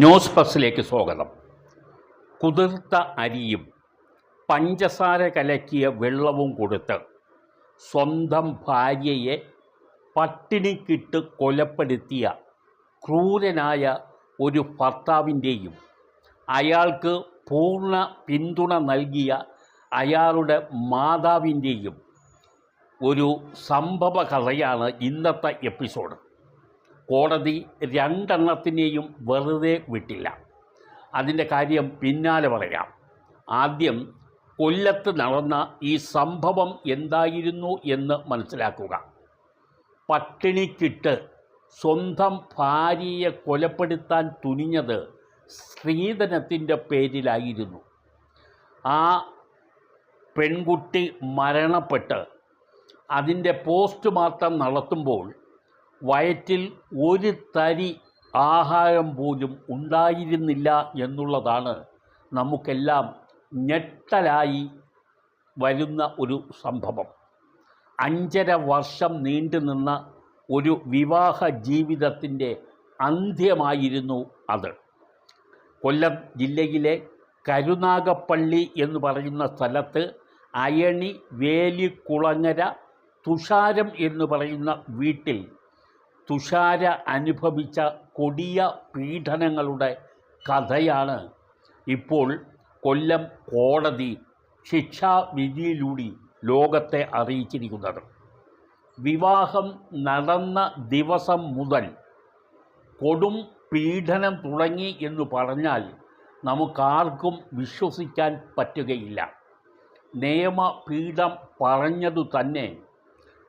News പ്ലസിലേക്ക് സ്വാഗതം. കുതിർത്ത അരിയും പഞ്ചസാര കലക്കിയ വെള്ളവും കൊടുത്ത് സ്വന്തം ഭാര്യയെ പട്ടിണിക്കിട്ട് കൊലപ്പെടുത്തിയ ക്രൂരനായ ഒരു ഭർത്താവിൻ്റെയും അയാൾക്ക് പൂർണ്ണ പിന്തുണ നൽകിയ അയാളുടെ മാതാവിൻ്റെയും ഒരു സംഭവ കഥയാണ് ഇന്നത്തെ എപ്പിസോഡ്. കോടതി രണ്ടെണ്ണത്തിനെയും വെറുതെ വിട്ടില്ല. അതിൻ്റെ കാര്യം പിന്നാലെ പറയാം. ആദ്യം കൊല്ലത്ത് നടന്ന ഈ സംഭവം എന്തായിരുന്നു എന്ന് മനസ്സിലാക്കുക. പട്ടിണിക്കിട്ട് സ്വന്തം ഭാര്യയെ കൊലപ്പെടുത്താൻ തുനിഞ്ഞത് സ്ത്രീധനത്തിൻ്റെ പേരിലായിരുന്നു. ആ പെൺകുട്ടി മരണപ്പെട്ട് അതിൻ്റെ പോസ്റ്റ്മോർട്ടം നടത്തുമ്പോൾ വയറ്റിൽ ഒരു തരി ആഹാരം പോലും ഉണ്ടായിരുന്നില്ല എന്നുള്ളതാണ് നമുക്കെല്ലാം ഞെട്ടലായി വരുന്ന ഒരു സംഭവം. 5.5 വർഷം നീണ്ടുനിന്ന ഒരു വിവാഹ ജീവിതത്തിൻ്റെ അന്ത്യമായിരുന്നു അത്. കൊല്ലം ജില്ലയിലെ കരുനാഗപ്പള്ളി എന്ന് പറയുന്ന സ്ഥലത്ത് അയണി വേലിക്കുളങ്ങര തുഷാരം എന്ന് പറയുന്ന വീട്ടിൽ തുഷാര അനുഭവിച്ച കൊടിയ പീഡനങ്ങളുടെ കഥയാണ് ഇപ്പോൾ കൊല്ലം കോടതി ശിക്ഷാവിധിയിലൂടെ ലോകത്തെ അറിയിച്ചിരിക്കുന്നത്. വിവാഹം നടന്ന ദിവസം മുതൽ കൊടും പീഡനം തുടങ്ങി എന്ന് പറഞ്ഞാൽ നമുക്കാർക്കും വിശ്വസിക്കാൻ പറ്റുകയില്ല. നിയമപീഠം പറഞ്ഞതു തന്നെ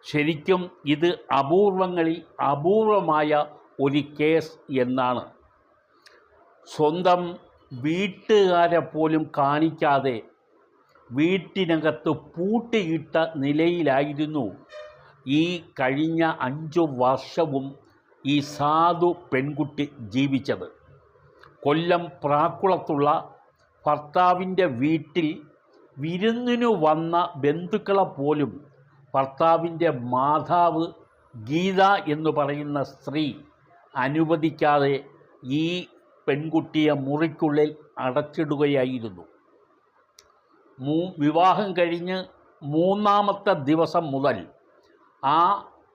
ശരിക്കും ഇത് അപൂർവങ്ങളിൽ അപൂർവമായ ഒരു കേസ് എന്നാണ്. സ്വന്തം വീട്ടുകാരെ പോലും കാണിക്കാതെ വീട്ടിനകത്ത് പൂട്ടിയിട്ട നിലയിലായിരുന്നു ഈ കഴിഞ്ഞ 5 വർഷവും ഈ സാധു പെൺകുട്ടി ജീവിച്ചത്. കൊല്ലം പ്രാക്കുളത്തുള്ള ഭർത്താവിൻ്റെ വീട്ടിൽ വിരുന്നിനു വന്ന ബന്ധുക്കളെ പോലും ഭർത്താവിൻ്റെ മാതാവ് ഗീത എന്ന് പറയുന്ന സ്ത്രീ അനുവദിക്കാതെ ഈ പെൺകുട്ടിയെ മുറിക്കുള്ളിൽ അടച്ചിടുകയായിരുന്നു. വിവാഹം കഴിഞ്ഞ് 3ാമത്തെ ദിവസം മുതൽ ആ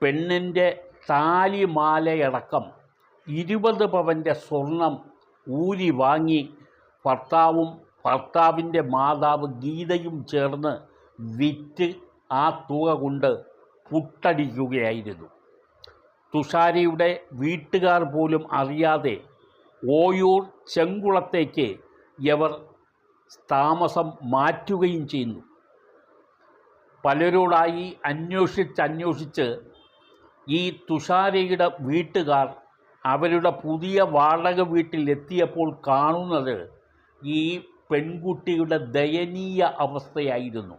പെണ്ണിൻ്റെ താലിമാലയടക്കം 20 പവൻ്റെ സ്വർണം ഊരി വാങ്ങി ഭർത്താവും ഭർത്താവിൻ്റെ മാതാവ് ഗീതയും ചേർന്ന് വിറ്റ് ആ തുക കൊണ്ട് പുട്ടടിക്കുകയായിരുന്നു. തുഷാരയുടെ വീട്ടുകാർ പോലും അറിയാതെ ഓയൂർ ചെങ്കുളത്തേക്ക് ഇവർ താമസം മാറ്റുകയും ചെയ്യുന്നു. പലരോടായി അന്വേഷിച്ച് ഈ തുഷാരയുടെ വീട്ടുകാർ അവരുടെ പുതിയ വാടക വീട്ടിലെത്തിയപ്പോൾ കാണുന്നത് ഈ പെൺകുട്ടിയുടെ ദയനീയ അവസ്ഥയായിരുന്നു.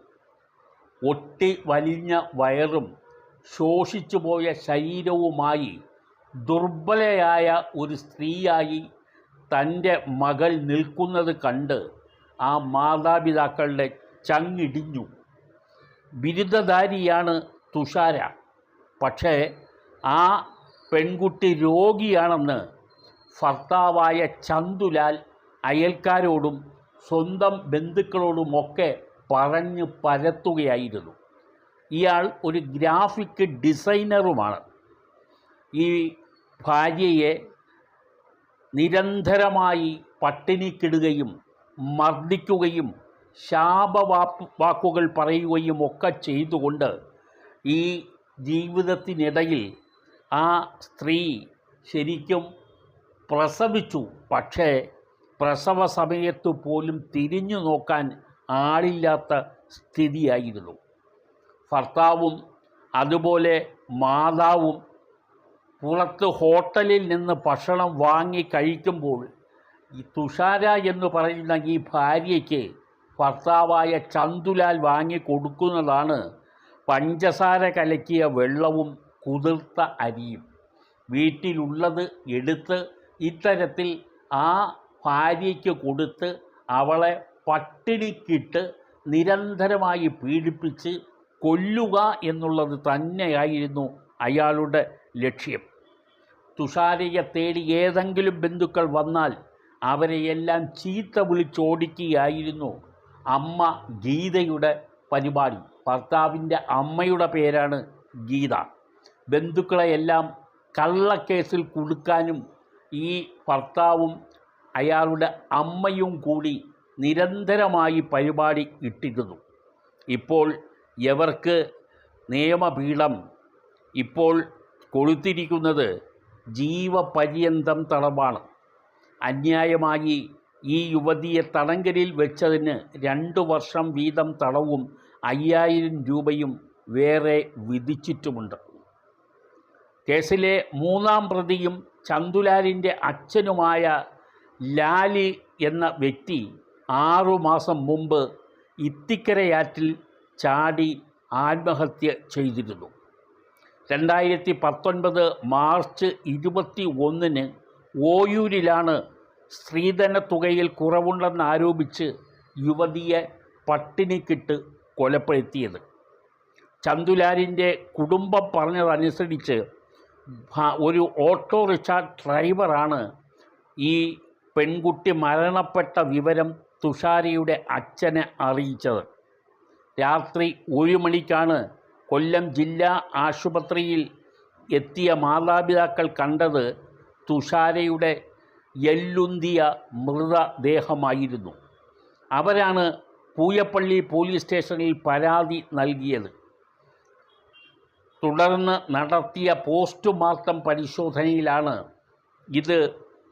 ഒട്ടി വലിഞ്ഞ വയറും ശോഷിച്ചു പോയ ശരീരവുമായി ദുർബലയായ ഒരു സ്ത്രീയായി തൻ്റെ മകൾ നിൽക്കുന്നത് കണ്ട് ആ മാതാപിതാക്കളുടെ ചങ്ങിടിഞ്ഞു. ബിരുദധാരിയാണ് തുഷാര. പക്ഷേ ആ പെൺകുട്ടി രോഗിയാണെന്ന് ഭർത്താവായ ചന്തുലാൽ അയൽക്കാരോടും സ്വന്തം ബന്ധുക്കളോടുമൊക്കെ പറഞ്ഞു പരത്തുകയായിരുന്നു. ഇയാൾ ഒരു ഗ്രാഫിക് ഡിസൈനറുമാണ്. ഈ ഭാര്യയെ നിരന്തരമായി പട്ടിണിക്കിടുകയും മർദ്ദിക്കുകയും ശാപവാക്കുകൾ പറയുകയും ഒക്കെ ചെയ്തുകൊണ്ട് ഈ ജീവിതത്തിനിടയിൽ ആ സ്ത്രീ ശരിക്കും പ്രസവിച്ചു. പക്ഷേ പ്രസവ സമയത്ത് പോലും തിരിഞ്ഞു നോക്കാൻ ആളില്ലാത്ത സ്ഥിതിയായിരുന്നു. ഭർത്താവും അതുപോലെ മാതാവും പുറത്ത് ഹോട്ടലിൽ നിന്ന് ഭക്ഷണം വാങ്ങി കഴിക്കുമ്പോൾ ഈ തുഷാര എന്ന് പറയുന്ന ഈ ഭാര്യയ്ക്ക് ഭർത്താവായ ചന്തുലാൽ വാങ്ങി കൊടുക്കുന്നതാണ് പഞ്ചസാര കലക്കിയ വെള്ളവും കുതിർത്ത അരിയും. വീട്ടിലുള്ളത് എടുത്ത് ഇത്തരത്തിൽ ആ ഭാര്യയ്ക്ക് കൊടുത്ത് അവളെ പട്ടിണിക്കിട്ട് നിരന്തരമായി പീഡിപ്പിച്ച് കൊല്ലുക എന്നുള്ളത് തന്നെയായിരുന്നു അയാളുടെ ലക്ഷ്യം. തുഷാരയെ തേടി ഏതെങ്കിലും ബന്ധുക്കൾ വന്നാൽ അവരെയെല്ലാം ചീത്ത വിളിച്ചോടിക്കുകയായിരുന്നു അമ്മ ഗീതയുടെ പരിപാടി. ഭർത്താവിൻ്റെ അമ്മയുടെ പേരാണ് ഗീത. ബന്ധുക്കളെയെല്ലാം കള്ളക്കേസിൽ കുടുക്കാനും ഈ ഭർത്താവും അയാളുടെ അമ്മയും കൂടി നിരന്തരമായി പരിപാടി ഇട്ടിരുന്നു. ഇപ്പോൾ ഇവർക്ക് നിയമപീഠം ഇപ്പോൾ കൊടുത്തിരിക്കുന്നത് ജീവപര്യന്തം തടവാണ്. അന്യായമായി ഈ യുവതിയെ തടങ്കലിൽ വെച്ചതിന് 2 വർഷം വീതം തടവും 5000 രൂപയും വേറെ വിധിച്ചിട്ടുമുണ്ട്. കേസിലെ 3-ാം പ്രതിയും ചന്തുലാലിൻ്റെ അച്ഛനുമായ ലാലി എന്ന വ്യക്തി 6 മാസം മുമ്പ് ഇത്തിക്കരയാറ്റിൽ ചാടി ആത്മഹത്യ ചെയ്തിരുന്നു. 2019 മാർച്ച് 21-ന് ഓയൂരിലാണ് സ്ത്രീധന തുകയിൽ കുറവുണ്ടെന്നാരോപിച്ച് യുവതിയെ പട്ടിണിക്കിട്ട് കൊലപ്പെടുത്തിയത്. ചന്തുലാലിൻ്റെ കുടുംബം പറഞ്ഞതനുസരിച്ച് ഒരു ഓട്ടോറിക്ഷ ഡ്രൈവറാണ് ഈ പെൺകുട്ടി മരണപ്പെട്ട വിവരം തുഷാരയുടെ അച്ഛനെ അറിയിച്ചത്. രാത്രി 1 മണിക്കാണ് കൊല്ലം ജില്ലാ ആശുപത്രിയിൽ എത്തിയ മാതാപിതാക്കൾ കണ്ടത് തുഷാരയുടെ എല്ലുന്തിയ മൃതദേഹമായിരുന്നു. അവരാണ് പൂയപ്പള്ളി പോലീസ് സ്റ്റേഷനിൽ പരാതി നൽകിയത്. തുടർന്ന് നടത്തിയ പോസ്റ്റ്മോർട്ടം പരിശോധനയിലാണ് ഇത്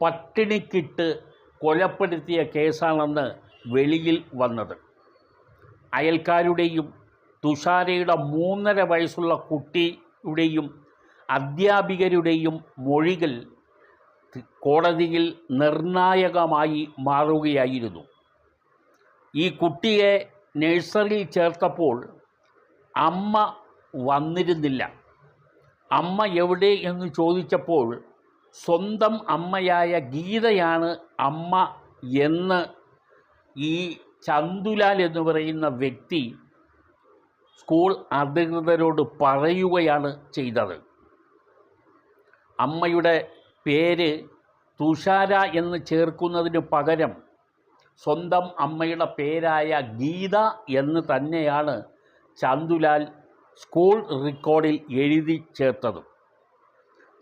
പട്ടിണിക്കിട്ട് കൊലപ്പെടുത്തിയ കേസാണെന്ന് വെളിയിൽ വന്നത്. അയൽക്കാരുടെയും തുഷാരയുടെ 3.5 വയസ്സുള്ള കുട്ടിയുടെയും അധ്യാപികരുടെയും മൊഴികൾ കോടതിയിൽ നിർണായകമായി മാറുകയായിരുന്നു. ഈ കുട്ടിയെ നഴ്സറിയിൽ ചേർത്തപ്പോൾ അമ്മ വന്നിരുന്നില്ല. അമ്മ എവിടെ എന്ന് ചോദിച്ചപ്പോൾ സ്വന്തം അമ്മയായ ഗീതയാണ് അമ്മ എന്ന് ഈ ചന്തുലാൽ എന്ന് പറയുന്ന വ്യക്തി സ്കൂൾ അധികൃതരോട് പറയുകയാണ് ചെയ്തത്. അമ്മയുടെ പേര് തുഷാര എന്ന് ചേർക്കുന്നതിന് പകരം സ്വന്തം അമ്മയുടെ പേരായ ഗീത എന്ന് തന്നെയാണ് ചന്തുലാൽ സ്കൂൾ റെക്കോർഡിൽ എഴുതി ചേർത്തത്.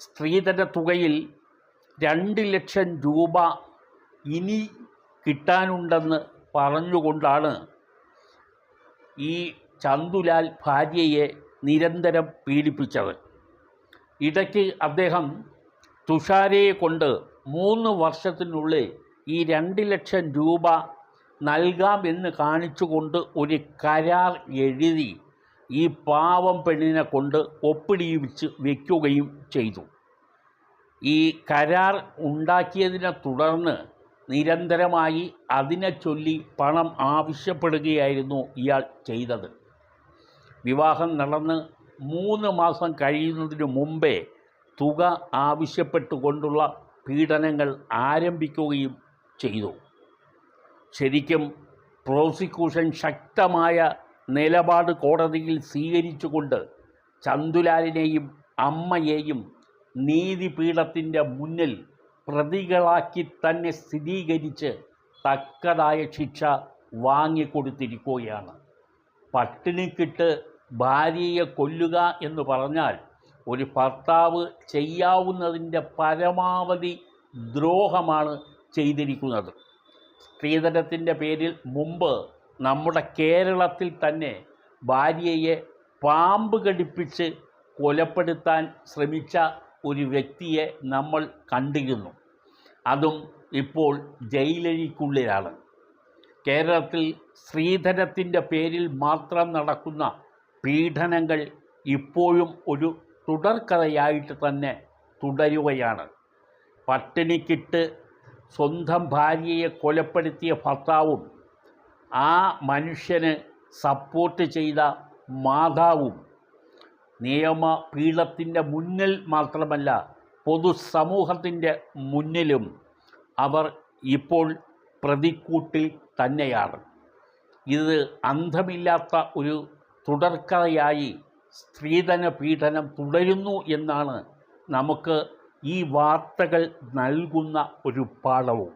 സ്ത്രീധന തുകയിൽ 2 ലക്ഷം രൂപ ഇനി കിട്ടാനുണ്ടെന്ന് പറഞ്ഞുകൊണ്ടാണ് ഈ ചന്തുലാൽ ഭാര്യയെ നിരന്തരം പീഡിപ്പിച്ചത്. ഇടയ്ക്ക് അദ്ദേഹം തുഷാരയെ കൊണ്ട് 3 വർഷത്തിനുള്ളിൽ ഈ 2 ലക്ഷം രൂപ നൽകാമെന്ന് കാണിച്ചുകൊണ്ട് ഒരു കരാർ എഴുതി ഈ പാവം പെണ്ണിനെ കൊണ്ട് ഒപ്പിടിയിച്ച് വയ്ക്കുകയും ചെയ്തു. ഈ കരാർ ഉണ്ടാക്കിയതിനെ തുടർന്ന് നിരന്തരമായി അതിനെ ചൊല്ലി പണം ആവശ്യപ്പെടുകയായിരുന്നു ഇയാൾ ചെയ്തത്. വിവാഹം നടന്ന് 3 മാസം കഴിയുന്നതിന് മുമ്പേ തുക ആവശ്യപ്പെട്ടുകൊണ്ടുള്ള പീഡനങ്ങൾ ആരംഭിക്കുകയും ചെയ്തു. ശരിക്കും പ്രോസിക്യൂഷൻ ശക്തമായ നിലപാട് കോടതിയിൽ സ്വീകരിച്ചുകൊണ്ട് ചന്തുലാലിനെയും അമ്മയെയും നീതിപീഠത്തിൻ്റെ മുന്നിൽ പ്രതികളാക്കി തന്നെ സ്ഥിരീകരിച്ച് തക്കതായ ശിക്ഷ വാങ്ങിക്കൊടുത്തിരിക്കുകയാണ്. പട്ടിണിക്കിട്ട് ഭാര്യയെ കൊല്ലുക എന്ന് പറഞ്ഞാൽ ഒരു ഭർത്താവ് ചെയ്യാവുന്നതിൻ്റെ പരമാവധി ദ്രോഹമാണ് ചെയ്തിരിക്കുന്നത്. സ്ത്രീധനത്തിൻ്റെ പേരിൽ മുമ്പ് നമ്മുടെ കേരളത്തിൽ തന്നെ ഭാര്യയെ പാമ്പ് കടിപ്പിച്ച് കൊലപ്പെടുത്താൻ ശ്രമിച്ച ഒരു വ്യക്തിയെ നമ്മൾ കണ്ടിരുന്നു. അതും ഇപ്പോൾ ജയിലഴിക്കുള്ളിലാണ്. കേരളത്തിൽ സ്ത്രീധനത്തിൻ്റെ പേരിൽ മാത്രം നടക്കുന്ന പീഡനങ്ങൾ ഇപ്പോഴും ഒരു തുടർക്കഥയായിട്ട് തന്നെ തുടരുകയാണ്. പട്ടിണിക്കിട്ട് സ്വന്തം ഭാര്യയെ കൊലപ്പെടുത്തിയ ഭർത്താവും ആ മനുഷ്യന് സപ്പോർട്ട് ചെയ്ത മാതാവും നിയമപീഠത്തിൻ്റെ മുന്നിൽ മാത്രമല്ല പൊതുസമൂഹത്തിൻ്റെ മുന്നിലും അവർ ഇപ്പോൾ പ്രതിക്കൂട്ടിൽ തന്നെയാണ്. ഇത് അന്തമില്ലാത്ത ഒരു തുടർക്കഥയായി സ്ത്രീധന പീഡനം തുടരുന്നു എന്നാണ് നമുക്ക് ഈ വാർത്തകൾ നൽകുന്ന ഒരു പാഠവും.